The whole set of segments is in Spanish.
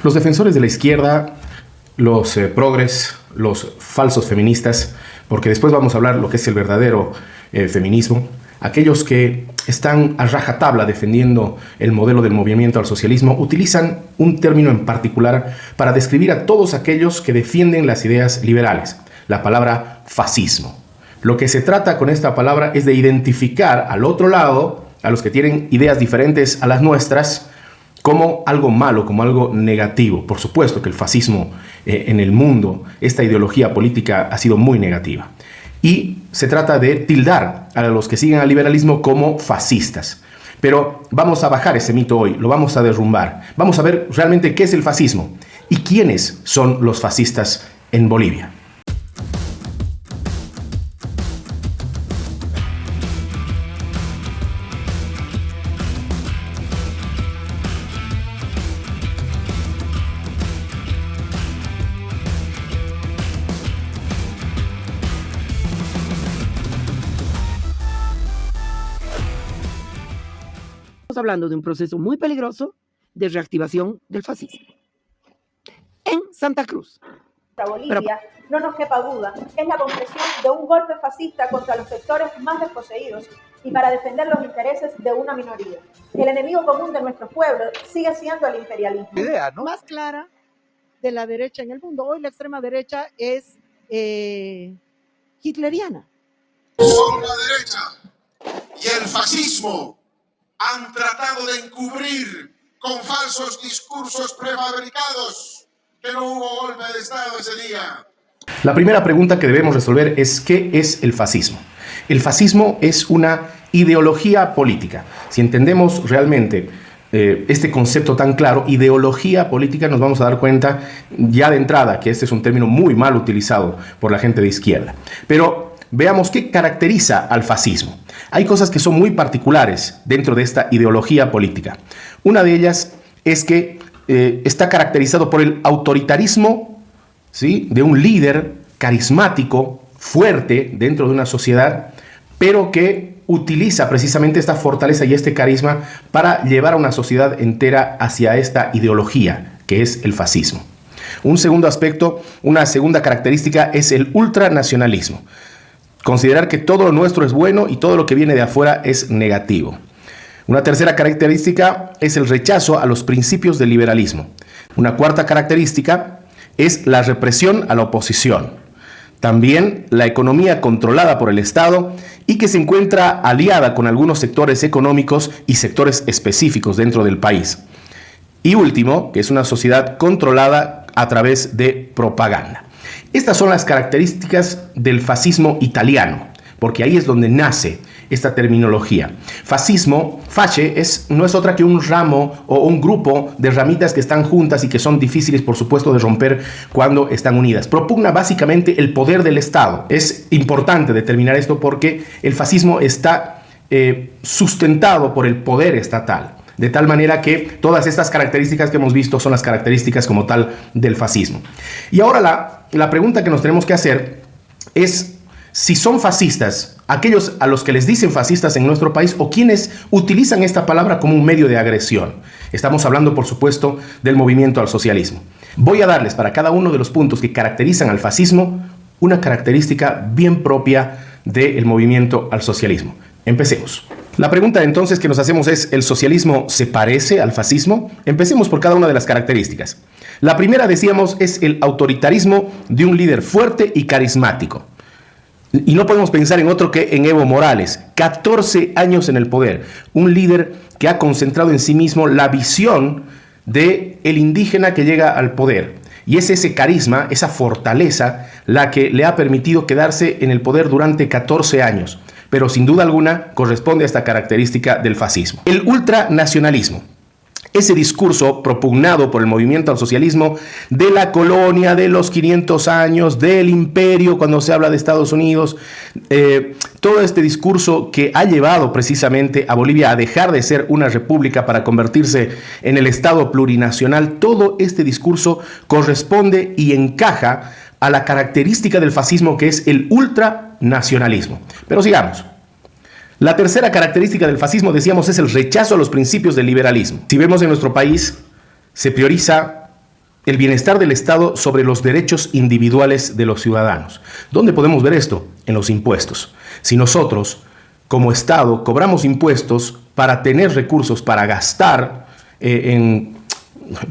Los defensores de la izquierda, los progres, los falsos feministas, porque después vamos a hablar lo que es el verdadero feminismo, aquellos que están a rajatabla defendiendo el modelo del movimiento al socialismo, utilizan un término en particular para describir a todos aquellos que defienden las ideas liberales, la palabra fascismo. Lo que se trata con esta palabra es de identificar al otro lado, a los que tienen ideas diferentes a las nuestras, como algo malo, como algo negativo. Por supuesto que el fascismo en el mundo, esta ideología política ha sido muy negativa. Y se trata de tildar a los que siguen al liberalismo como fascistas. Pero vamos a bajar ese mito hoy, lo vamos a derrumbar. Vamos a ver realmente qué es el fascismo y quiénes son los fascistas en Bolivia. Estamos hablando de un proceso muy peligroso de reactivación del fascismo. En Santa Cruz. Bolivia, no nos quepa duda, es la concreción de un golpe fascista contra los sectores más desposeídos y para defender los intereses de una minoría. El enemigo común de nuestros pueblos sigue siendo el imperialismo. Idea, ¿no? Más clara de la derecha en el mundo. Hoy la extrema derecha es hitleriana. Son la derecha y el fascismo han tratado de encubrir con falsos discursos prefabricados que no hubo golpe de Estado ese día. La primera pregunta que debemos resolver es ¿qué es el fascismo? El fascismo es una ideología política. Si entendemos realmente este concepto tan claro, ideología política, nos vamos a dar cuenta ya de entrada que este es un término muy mal utilizado por la gente de izquierda. Pero veamos qué caracteriza al fascismo. Hay cosas que son muy particulares dentro de esta ideología política. Una de ellas es que está caracterizado por el autoritarismo, ¿sí?, de un líder carismático, fuerte dentro de una sociedad, pero que utiliza precisamente esta fortaleza y este carisma para llevar a una sociedad entera hacia esta ideología, que es el fascismo. Un segundo aspecto, una segunda característica es el ultranacionalismo. Considerar que todo lo nuestro es bueno y todo lo que viene de afuera es negativo. Una tercera característica es el rechazo a los principios del liberalismo. Una cuarta característica es la represión a la oposición. También la economía controlada por el Estado y que se encuentra aliada con algunos sectores económicos y sectores específicos dentro del país. Y último, que es una sociedad controlada a través de propaganda. Estas son las características del fascismo italiano, porque ahí es donde nace esta terminología. Fascismo, fasce, no es otra que un ramo o un grupo de ramitas que están juntas y que son difíciles, por supuesto, de romper cuando están unidas. Propugna básicamente el poder del Estado. Es importante determinar esto porque el fascismo está sustentado por el poder estatal. De tal manera que todas estas características que hemos visto son las características como tal del fascismo. Y ahora la pregunta que nos tenemos que hacer es si son fascistas aquellos a los que les dicen fascistas en nuestro país o quienes utilizan esta palabra como un medio de agresión. Estamos hablando, por supuesto, del movimiento al socialismo. Voy a darles para cada uno de los puntos que caracterizan al fascismo una característica bien propia del movimiento al socialismo. Empecemos. La pregunta entonces que nos hacemos es, ¿el socialismo se parece al fascismo? Empecemos por cada una de las características. La primera, decíamos, es el autoritarismo de un líder fuerte y carismático. Y no podemos pensar en otro que en Evo Morales, 14 años en el poder, un líder que ha concentrado en sí mismo la visión del indígena que llega al poder. Y es ese carisma, esa fortaleza, la que le ha permitido quedarse en el poder durante 14 años. Pero sin duda alguna corresponde a esta característica del fascismo. El ultranacionalismo. Ese discurso propugnado por el movimiento al socialismo de la colonia, de los 500 años, del imperio, cuando se habla de Estados Unidos, todo este discurso que ha llevado precisamente a Bolivia a dejar de ser una república para convertirse en el Estado plurinacional, todo este discurso corresponde y encaja a la característica del fascismo que es el ultranacionalismo. Pero sigamos. La tercera característica del fascismo, decíamos, es el rechazo a los principios del liberalismo. Si vemos en nuestro país, se prioriza el bienestar del Estado sobre los derechos individuales de los ciudadanos. ¿Dónde podemos ver esto? En los impuestos. Si nosotros, como Estado, cobramos impuestos para tener recursos para gastar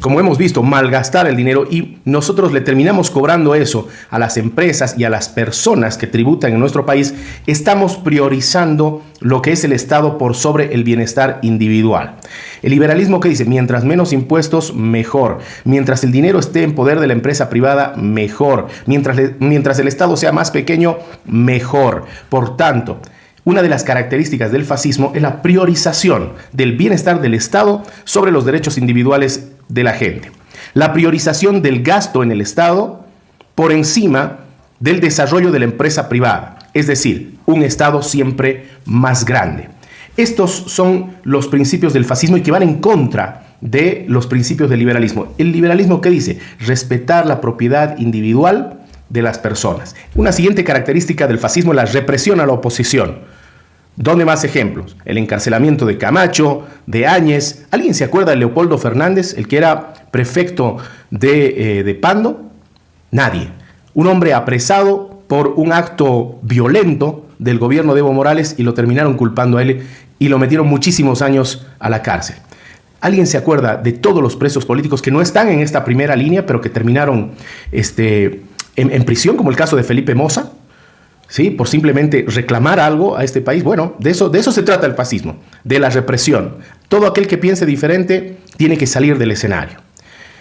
como hemos visto, malgastar el dinero, y nosotros le terminamos cobrando eso a las empresas y a las personas que tributan en nuestro país, estamos priorizando lo que es el Estado por sobre el bienestar individual. El liberalismo que dice, mientras menos impuestos, mejor. Mientras el dinero esté en poder de la empresa privada, mejor. Mientras el Estado sea más pequeño, mejor. Por tanto, una de las características del fascismo es la priorización del bienestar del Estado sobre los derechos individuales de la gente. La priorización del gasto en el Estado por encima del desarrollo de la empresa privada. Es decir, un Estado siempre más grande. Estos son los principios del fascismo y que van en contra de los principios del liberalismo. El liberalismo, ¿qué dice? Respetar la propiedad individual de las personas. Una siguiente característica del fascismo es la represión a la oposición. ¿Dónde más ejemplos? El encarcelamiento de Camacho, de Áñez. ¿Alguien se acuerda de Leopoldo Fernández, el que era prefecto de Pando? Nadie. Un hombre apresado por un acto violento del gobierno de Evo Morales y lo terminaron culpando a él y lo metieron muchísimos años a la cárcel. ¿Alguien se acuerda de todos los presos políticos que no están en esta primera línea, pero que terminaron en prisión, como el caso de Felipe Moza? ¿Sí? Por simplemente reclamar algo a este país. Bueno, de eso se trata el fascismo, de la represión. Todo aquel que piense diferente tiene que salir del escenario.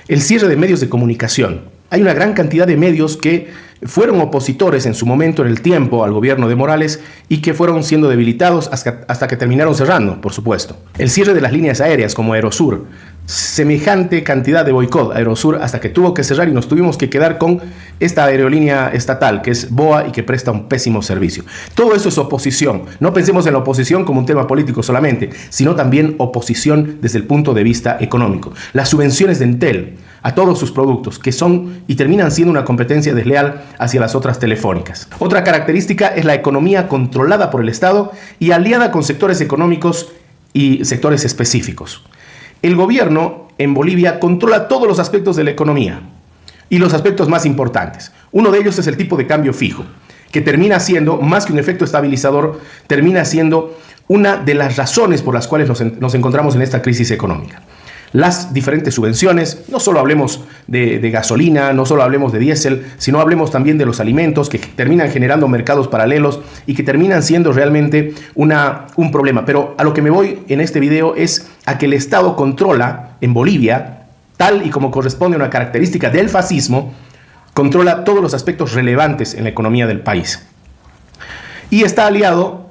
El cierre de medios de comunicación. Hay una gran cantidad de medios que fueron opositores en su momento en el tiempo al gobierno de Morales y que fueron siendo debilitados hasta que terminaron cerrando, por supuesto. El cierre de las líneas aéreas como Aerosur. Semejante cantidad de boicot a Aerosur hasta que tuvo que cerrar y nos tuvimos que quedar con esta aerolínea estatal que es BOA y que presta un pésimo servicio. Todo eso es oposición. No pensemos en la oposición como un tema político solamente, sino también oposición desde el punto de vista económico. Las subvenciones de Entel a todos sus productos, que son y terminan siendo una competencia desleal hacia las otras telefónicas. Otra característica es la economía controlada por el Estado y aliada con sectores económicos y sectores específicos. El gobierno en Bolivia controla todos los aspectos de la economía y los aspectos más importantes. Uno de ellos es el tipo de cambio fijo, que termina siendo, más que un efecto estabilizador, termina siendo una de las razones por las cuales nos encontramos en esta crisis económica. Las diferentes subvenciones, no solo hablemos de gasolina, no solo hablemos de diésel, sino hablemos también de los alimentos que terminan generando mercados paralelos y que terminan siendo realmente un problema. Pero a lo que me voy en este video es a que el Estado controla en Bolivia, tal y como corresponde a una característica del fascismo, controla todos los aspectos relevantes en la economía del país. Y está aliado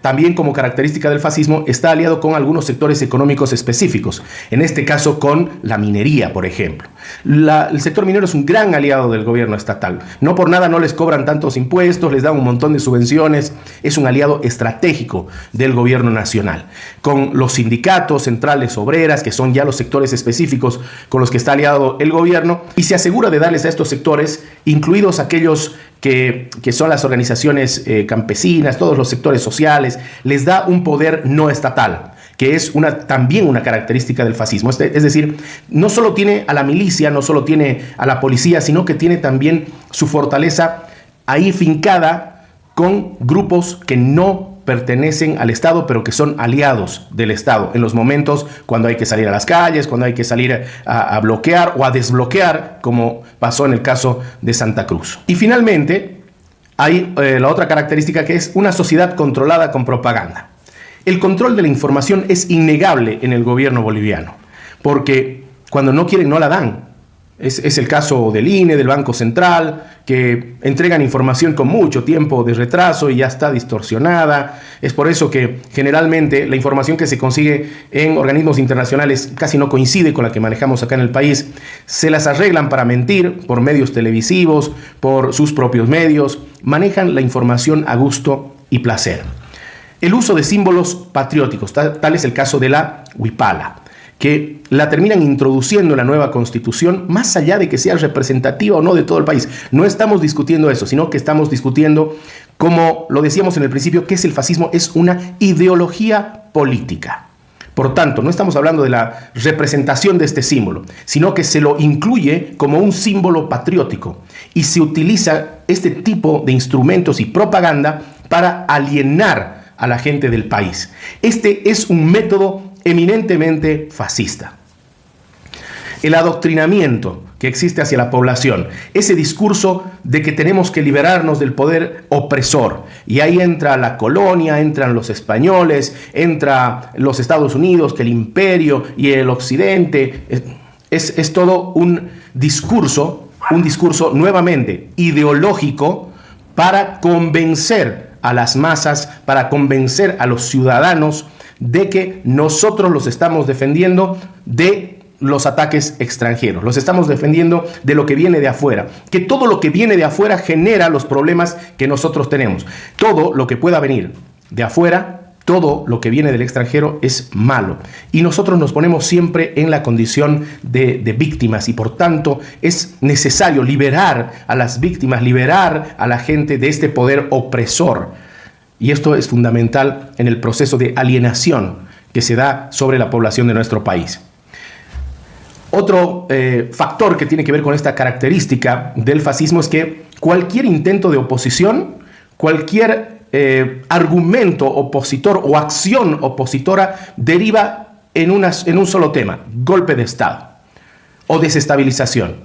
también como característica del fascismo, está aliado con algunos sectores económicos específicos, en este caso con la minería, por ejemplo. El sector minero es un gran aliado del gobierno estatal. No por nada no les cobran tantos impuestos, les dan un montón de subvenciones, es un aliado estratégico del gobierno nacional. Con los sindicatos, centrales obreras, que son ya los sectores específicos con los que está aliado el gobierno, y se asegura de darles a estos sectores, incluidos aquellos que son las organizaciones campesinas, todos los sectores sociales, les da un poder no estatal, que es también una característica del fascismo. Es decir, no solo tiene a la milicia, no solo tiene a la policía, sino que tiene también su fortaleza ahí fincada con grupos que no pertenecen al Estado, pero que son aliados del Estado en los momentos cuando hay que salir a las calles, cuando hay que salir a bloquear o a desbloquear, como pasó en el caso de Santa Cruz. Y finalmente, hay la otra característica, que es una sociedad controlada con propaganda. El control de la información es innegable en el gobierno boliviano, porque cuando no quieren, no la dan. Es el caso del INE, del Banco Central, que entregan información con mucho tiempo de retraso y ya está distorsionada. Es por eso que generalmente la información que se consigue en organismos internacionales casi no coincide con la que manejamos acá en el país. Se las arreglan para mentir por medios televisivos, por sus propios medios. Manejan la información a gusto y placer. El uso de símbolos patrióticos, tal es el caso de la huipala, que la terminan introduciendo en la nueva Constitución, más allá de que sea representativa o no de todo el país. No estamos discutiendo eso, sino que estamos discutiendo, como lo decíamos en el principio, que es el fascismo, es una ideología política. Por tanto, no estamos hablando de la representación de este símbolo, sino que se lo incluye como un símbolo patriótico y se utiliza este tipo de instrumentos y propaganda para alienar a la gente del país. Este es un método eminentemente fascista. El adoctrinamiento que existe hacia la población, ese discurso de que tenemos que liberarnos del poder opresor, y ahí entra la colonia, entran los españoles, entra los Estados Unidos, que el imperio y el occidente, es todo un discurso nuevamente ideológico para convencer a las masas, para convencer a los ciudadanos de que nosotros los estamos defendiendo de los ataques extranjeros, los estamos defendiendo de lo que viene de afuera, que todo lo que viene de afuera genera los problemas que nosotros tenemos. Todo lo que pueda venir de afuera, todo lo que viene del extranjero es malo. Y nosotros nos ponemos siempre en la condición de víctimas y por tanto es necesario liberar a las víctimas, liberar a la gente de este poder opresor. Y esto es fundamental en el proceso de alienación que se da sobre la población de nuestro país. Otro factor que tiene que ver con esta característica del fascismo es que cualquier intento de oposición, cualquier argumento opositor o acción opositora deriva en un solo tema: golpe de Estado o desestabilización.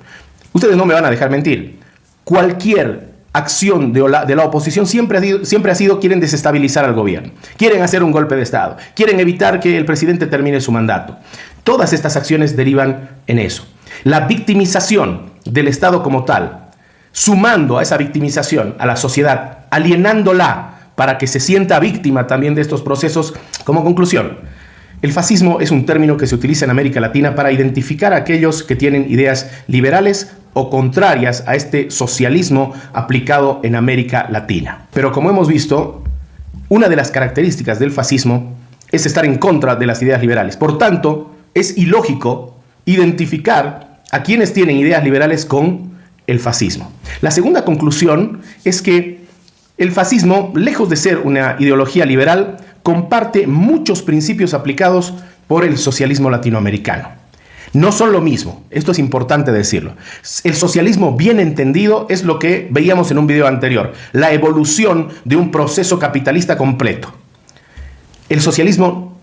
Ustedes no me van a dejar mentir. Cualquier acción de la oposición siempre ha sido quieren desestabilizar al gobierno, quieren hacer un golpe de Estado, quieren evitar que el presidente termine su mandato. Todas estas acciones derivan en eso. La victimización del Estado como tal, sumando a esa victimización a la sociedad, alienándola para que se sienta víctima también de estos procesos. Como conclusión, el fascismo es un término que se utiliza en América Latina para identificar a aquellos que tienen ideas liberales o contrarias a este socialismo aplicado en América Latina. Pero como hemos visto, una de las características del fascismo es estar en contra de las ideas liberales. Por tanto, es ilógico identificar a quienes tienen ideas liberales con el fascismo. La segunda conclusión es que el fascismo, lejos de ser una ideología liberal, comparte muchos principios aplicados por el socialismo latinoamericano. No son lo mismo, esto es importante decirlo. El socialismo bien entendido es lo que veíamos en un video anterior, la evolución de un proceso capitalista completo. El socialismo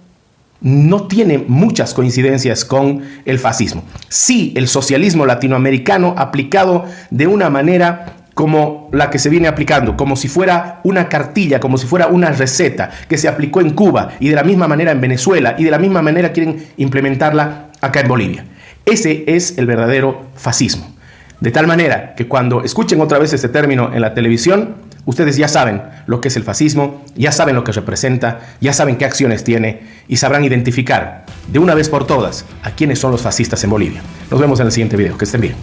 no tiene muchas coincidencias con el fascismo. Sí, el socialismo latinoamericano aplicado de una manera como la que se viene aplicando, como si fuera una cartilla, como si fuera una receta que se aplicó en Cuba y de la misma manera en Venezuela y de la misma manera quieren implementarla acá en Bolivia. Ese es el verdadero fascismo. De tal manera que cuando escuchen otra vez este término en la televisión, ustedes ya saben lo que es el fascismo, ya saben lo que representa, ya saben qué acciones tiene y sabrán identificar de una vez por todas a quiénes son los fascistas en Bolivia. Nos vemos en el siguiente video. Que estén bien.